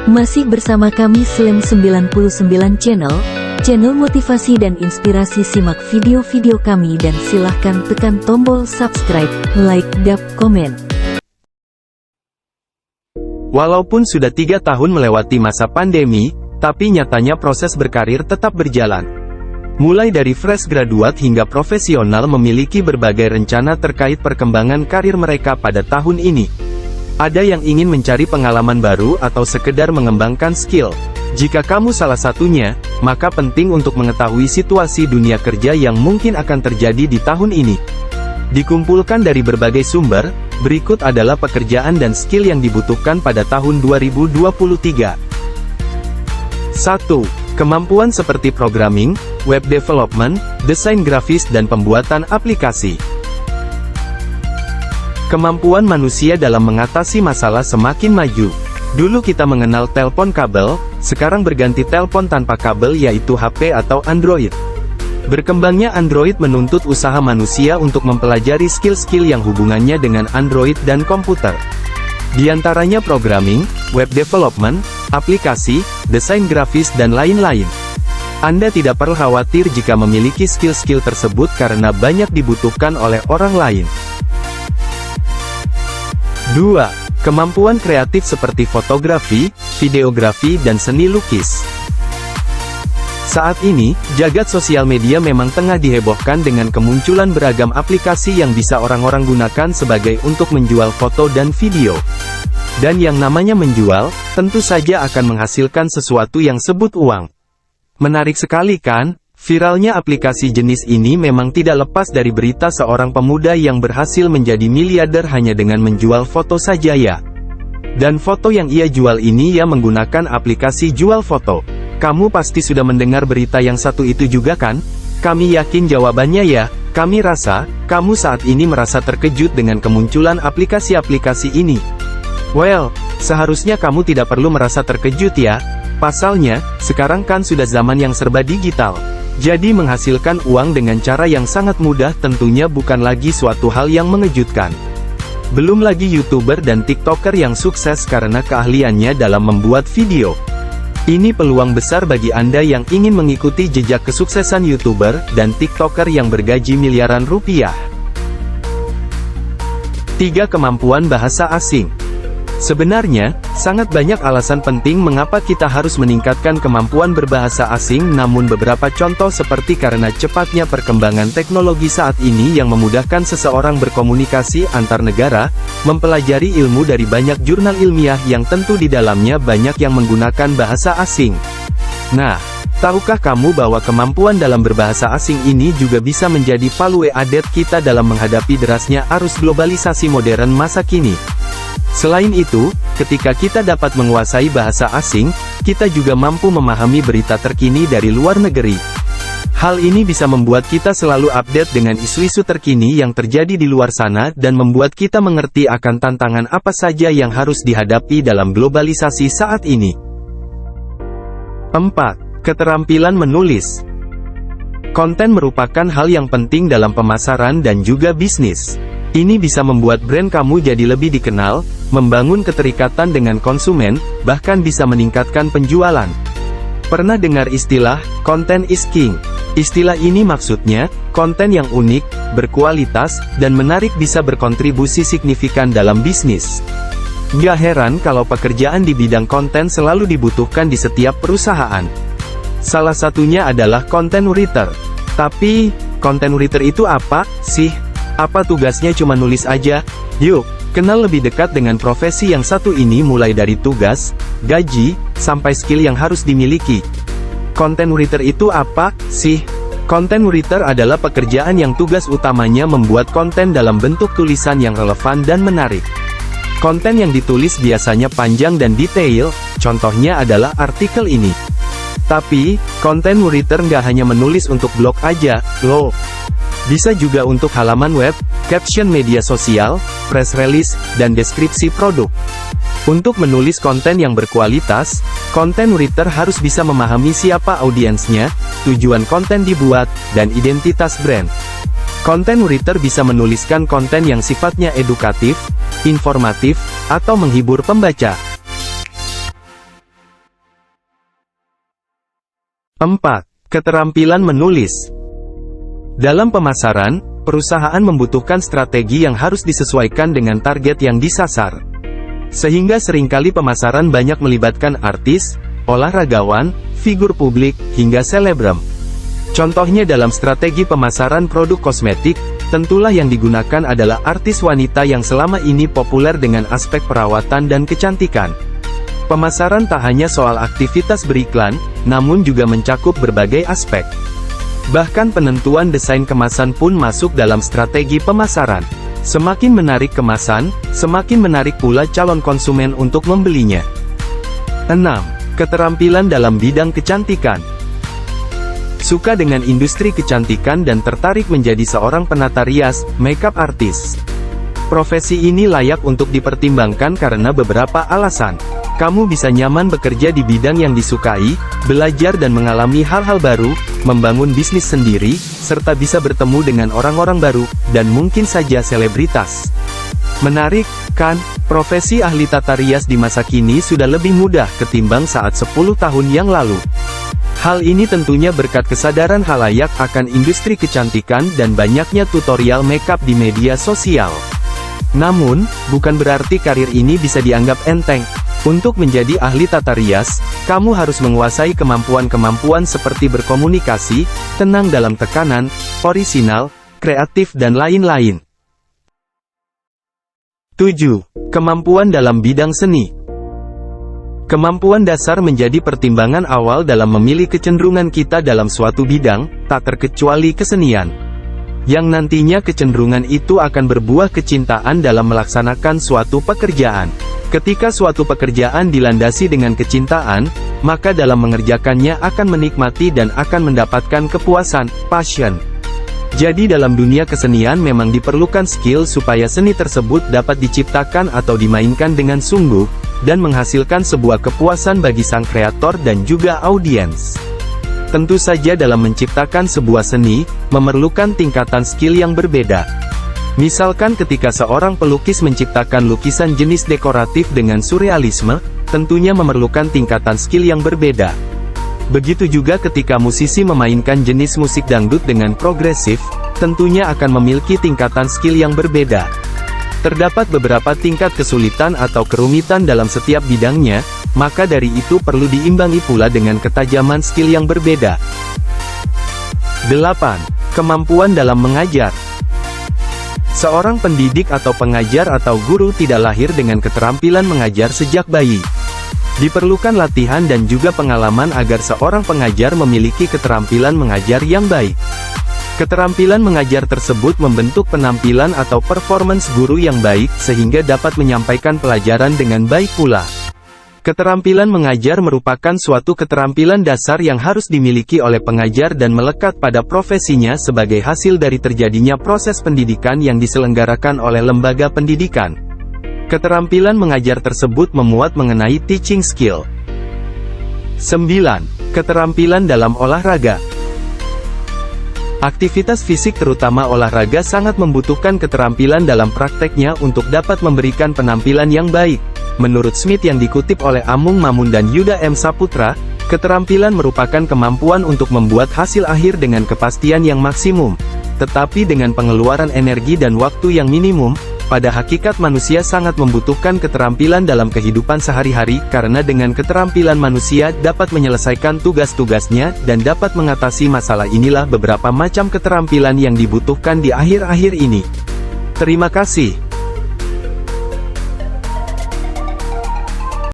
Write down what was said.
Masih bersama kami Slam 99 channel motivasi dan inspirasi. Simak video-video kami dan silahkan tekan tombol subscribe, like, dan komen. Walaupun sudah 3 tahun melewati masa pandemi, tapi nyatanya proses berkarir tetap berjalan. Mulai dari fresh graduate hingga profesional memiliki berbagai rencana terkait perkembangan karir mereka pada tahun ini. Ada yang ingin mencari pengalaman baru atau sekedar mengembangkan skill. Jika kamu salah satunya, maka penting untuk mengetahui situasi dunia kerja yang mungkin akan terjadi di tahun ini. Dikumpulkan dari berbagai sumber, berikut adalah pekerjaan dan skill yang dibutuhkan pada tahun 2023. 1. Kemampuan seperti programming, web development, desain grafis dan pembuatan aplikasi. Kemampuan manusia dalam mengatasi masalah semakin maju. Dulu kita mengenal telepon kabel, sekarang berganti telepon tanpa kabel yaitu HP atau Android. Berkembangnya Android menuntut usaha manusia untuk mempelajari skill-skill yang hubungannya dengan Android dan komputer. Di antaranya programming, web development, aplikasi, desain grafis dan lain-lain. Anda tidak perlu khawatir jika memiliki skill-skill tersebut karena banyak dibutuhkan oleh orang lain. 2. Kemampuan kreatif seperti fotografi, videografi dan seni lukis. Saat ini, jagat sosial media memang tengah dihebohkan dengan kemunculan beragam aplikasi yang bisa orang-orang gunakan sebagai untuk menjual foto dan video. Dan yang namanya menjual, tentu saja akan menghasilkan sesuatu yang sebut uang. Menarik sekali kan? Viralnya aplikasi jenis ini memang tidak lepas dari berita seorang pemuda yang berhasil menjadi miliarder hanya dengan menjual foto saja ya. Dan foto yang ia jual ini ya menggunakan aplikasi jual foto. Kamu pasti sudah mendengar berita yang satu itu juga kan? Kami yakin jawabannya ya. Kami rasa, kamu saat ini merasa terkejut dengan kemunculan aplikasi-aplikasi ini. Well, seharusnya kamu tidak perlu merasa terkejut ya. Pasalnya, sekarang kan sudah zaman yang serba digital. Jadi menghasilkan uang dengan cara yang sangat mudah tentunya bukan lagi suatu hal yang mengejutkan. Belum lagi YouTuber dan TikToker yang sukses karena keahliannya dalam membuat video. Ini peluang besar bagi Anda yang ingin mengikuti jejak kesuksesan YouTuber dan TikToker yang bergaji miliaran rupiah. 3. Kemampuan bahasa asing. Sebenarnya, sangat banyak alasan penting mengapa kita harus meningkatkan kemampuan berbahasa asing, namun beberapa contoh seperti karena cepatnya perkembangan teknologi saat ini yang memudahkan seseorang berkomunikasi antar negara, mempelajari ilmu dari banyak jurnal ilmiah yang tentu di dalamnya banyak yang menggunakan bahasa asing. Nah, tahukah kamu bahwa kemampuan dalam berbahasa asing ini juga bisa menjadi value added kita dalam menghadapi derasnya arus globalisasi modern masa kini? Selain itu, ketika kita dapat menguasai bahasa asing, kita juga mampu memahami berita terkini dari luar negeri. Hal ini bisa membuat kita selalu update dengan isu-isu terkini yang terjadi di luar sana dan membuat kita mengerti akan tantangan apa saja yang harus dihadapi dalam globalisasi saat ini. 4. Keterampilan menulis. Konten merupakan hal yang penting dalam pemasaran dan juga bisnis. Ini bisa membuat brand kamu jadi lebih dikenal, membangun keterikatan dengan konsumen, bahkan bisa meningkatkan penjualan. Pernah dengar istilah, "Content is king"? Istilah ini maksudnya, konten yang unik, berkualitas, dan menarik bisa berkontribusi signifikan dalam bisnis. Nggak heran kalau pekerjaan di bidang konten selalu dibutuhkan di setiap perusahaan. Salah satunya adalah content writer. Tapi, content writer itu apa sih? Apa tugasnya cuma nulis aja? Yuk, kenal lebih dekat dengan profesi yang satu ini mulai dari tugas, gaji, sampai skill yang harus dimiliki. Content writer itu apa sih? Content writer adalah pekerjaan yang tugas utamanya membuat konten dalam bentuk tulisan yang relevan dan menarik. Konten yang ditulis biasanya panjang dan detail, contohnya adalah artikel ini. Tapi, content writer nggak hanya menulis untuk blog aja, loh. Bisa juga untuk halaman web, caption media sosial, press release, dan deskripsi produk. Untuk menulis konten yang berkualitas, content writer harus bisa memahami siapa audiensnya, tujuan konten dibuat, dan identitas brand. Content writer bisa menuliskan konten yang sifatnya edukatif, informatif, atau menghibur pembaca. 4. Keterampilan menulis. Dalam pemasaran, perusahaan membutuhkan strategi yang harus disesuaikan dengan target yang disasar. Sehingga seringkali pemasaran banyak melibatkan artis, olahragawan, figur publik, hingga selebgram. Contohnya dalam strategi pemasaran produk kosmetik, tentulah yang digunakan adalah artis wanita yang selama ini populer dengan aspek perawatan dan kecantikan. Pemasaran tak hanya soal aktivitas beriklan, namun juga mencakup berbagai aspek. Bahkan penentuan desain kemasan pun masuk dalam strategi pemasaran. Semakin menarik kemasan, semakin menarik pula calon konsumen untuk membelinya. 6. Keterampilan dalam bidang kecantikan. Suka dengan industri kecantikan dan tertarik menjadi seorang penata rias, makeup artist. Profesi ini layak untuk dipertimbangkan karena beberapa alasan. Kamu bisa nyaman bekerja di bidang yang disukai, belajar dan mengalami hal-hal baru, membangun bisnis sendiri, serta bisa bertemu dengan orang-orang baru, dan mungkin saja selebritas. Menarik, kan? Profesi ahli tata rias di masa kini sudah lebih mudah ketimbang saat 10 tahun yang lalu. Hal ini tentunya berkat kesadaran khalayak akan industri kecantikan dan banyaknya tutorial makeup di media sosial. Namun, bukan berarti karir ini bisa dianggap enteng. Untuk menjadi ahli tata rias, kamu harus menguasai kemampuan-kemampuan seperti berkomunikasi, tenang dalam tekanan, orisinal, kreatif dan lain-lain. 7. Kemampuan dalam bidang seni. Kemampuan dasar menjadi pertimbangan awal dalam memilih kecenderungan kita dalam suatu bidang, tak terkecuali kesenian. Yang nantinya kecenderungan itu akan berbuah kecintaan dalam melaksanakan suatu pekerjaan. Ketika suatu pekerjaan dilandasi dengan kecintaan, maka dalam mengerjakannya akan menikmati dan akan mendapatkan kepuasan, passion. Jadi dalam dunia kesenian memang diperlukan skill supaya seni tersebut dapat diciptakan atau dimainkan dengan sungguh, dan menghasilkan sebuah kepuasan bagi sang kreator dan juga audiens. Tentu saja dalam menciptakan sebuah seni, memerlukan tingkatan skill yang berbeda. Misalkan ketika seorang pelukis menciptakan lukisan jenis dekoratif dengan surrealisme, tentunya memerlukan tingkatan skill yang berbeda. Begitu juga ketika musisi memainkan jenis musik dangdut dengan progresif, tentunya akan memiliki tingkatan skill yang berbeda. Terdapat beberapa tingkat kesulitan atau kerumitan dalam setiap bidangnya, maka dari itu perlu diimbangi pula dengan ketajaman skill yang berbeda. 8. Kemampuan dalam mengajar. Seorang pendidik atau pengajar atau guru tidak lahir dengan keterampilan mengajar sejak bayi. Diperlukan latihan dan juga pengalaman agar seorang pengajar memiliki keterampilan mengajar yang baik. Keterampilan mengajar tersebut membentuk penampilan atau performance guru yang baik, sehingga dapat menyampaikan pelajaran dengan baik pula. Keterampilan mengajar merupakan suatu keterampilan dasar yang harus dimiliki oleh pengajar dan melekat pada profesinya sebagai hasil dari terjadinya proses pendidikan yang diselenggarakan oleh lembaga pendidikan. Keterampilan mengajar tersebut memuat mengenai teaching skill. 9. Keterampilan dalam olahraga. Aktivitas fisik terutama olahraga sangat membutuhkan keterampilan dalam prakteknya untuk dapat memberikan penampilan yang baik. Menurut Smith yang dikutip oleh Amung Mamun dan Yuda M. Saputra, keterampilan merupakan kemampuan untuk membuat hasil akhir dengan kepastian yang maksimum, tetapi dengan pengeluaran energi dan waktu yang minimum. Pada hakikat manusia sangat membutuhkan keterampilan dalam kehidupan sehari-hari, karena dengan keterampilan manusia dapat menyelesaikan tugas-tugasnya, dan dapat mengatasi masalah. Inilah beberapa macam keterampilan yang dibutuhkan di akhir-akhir ini. Terima kasih.